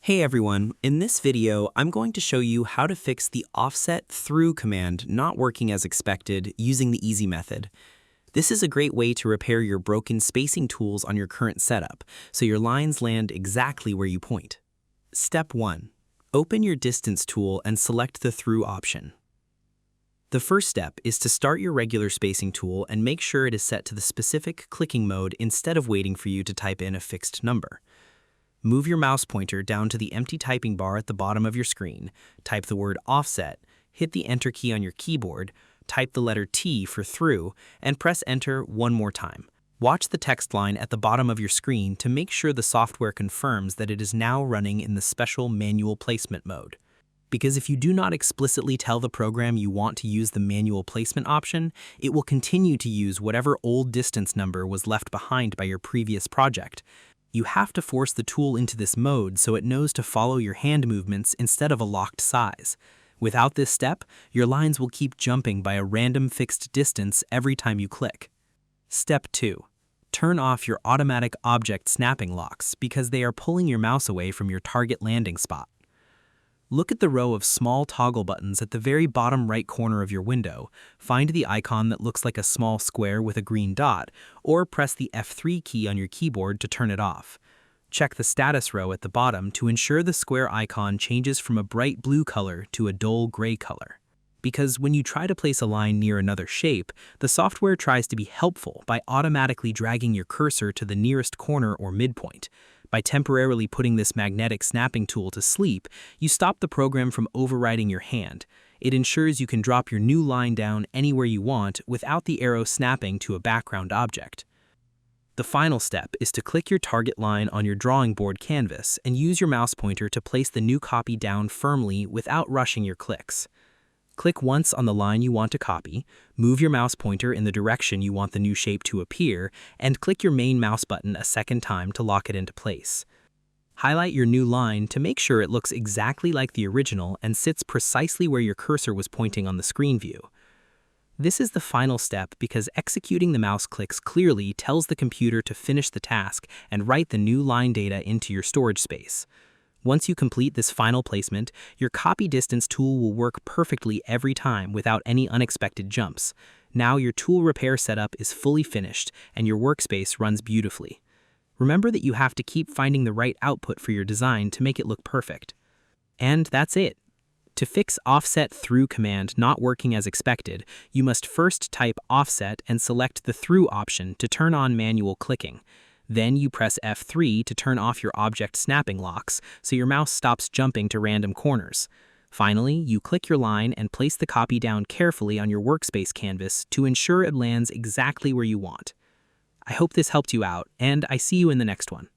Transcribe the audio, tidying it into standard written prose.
Hey everyone, in this video, I'm going to show you how to fix the offset through command not working as expected using the easy method. This is a great way to repair your broken spacing tools on your current setup, so your lines land exactly where you point. Step 1. Open your distance tool and select the through option. The first step is to start your regular spacing tool and make sure it is set to the specific clicking mode instead of waiting for you to type in a fixed number. Move your mouse pointer down to the empty typing bar at the bottom of your screen, type the word offset, hit the enter key on your keyboard, type the letter T for through, and press enter one more time. Watch the text line at the bottom of your screen to make sure the software confirms that it is now running in the special manual placement mode. Because if you do not explicitly tell the program you want to use the manual placement option, it will continue to use whatever old distance number was left behind by your previous project. You have to force the tool into this mode so it knows to follow your hand movements instead of a locked size. Without this step, your lines will keep jumping by a random fixed distance every time you click. Step 2. Turn off your automatic object snapping locks because they are pulling your mouse away from your target landing spot. Look at the row of small toggle buttons at the very bottom right corner of your window, find the icon that looks like a small square with a green dot, or press the F3 key on your keyboard to turn it off. Check the status row at the bottom to ensure the square icon changes from a bright blue color to a dull gray color. Because when you try to place a line near another shape, the software tries to be helpful by automatically dragging your cursor to the nearest corner or midpoint. By temporarily putting this magnetic snapping tool to sleep, you stop the program from overriding your hand. It ensures you can drop your new line down anywhere you want without the arrow snapping to a background object. The final step is to click your target line on your drawing board canvas and use your mouse pointer to place the new copy down firmly without rushing your clicks. Click once on the line you want to copy, move your mouse pointer in the direction you want the new shape to appear, and click your main mouse button a second time to lock it into place. Highlight your new line to make sure it looks exactly like the original and sits precisely where your cursor was pointing on the screen view. This is the final step because executing the mouse clicks clearly tells the computer to finish the task and write the new line data into your storage space. Once you complete this final placement, your copy distance tool will work perfectly every time without any unexpected jumps. Now your tool repair setup is fully finished and your workspace runs beautifully. Remember that you have to keep finding the right output for your design to make it look perfect. And that's it. To fix offset through command not working as expected, you must first type offset and select the through option to turn on manual clicking. Then you press F3 to turn off your object snapping locks so your mouse stops jumping to random corners. Finally, you click your line and place the copy down carefully on your workspace canvas to ensure it lands exactly where you want. I hope this helped you out, and I see you in the next one.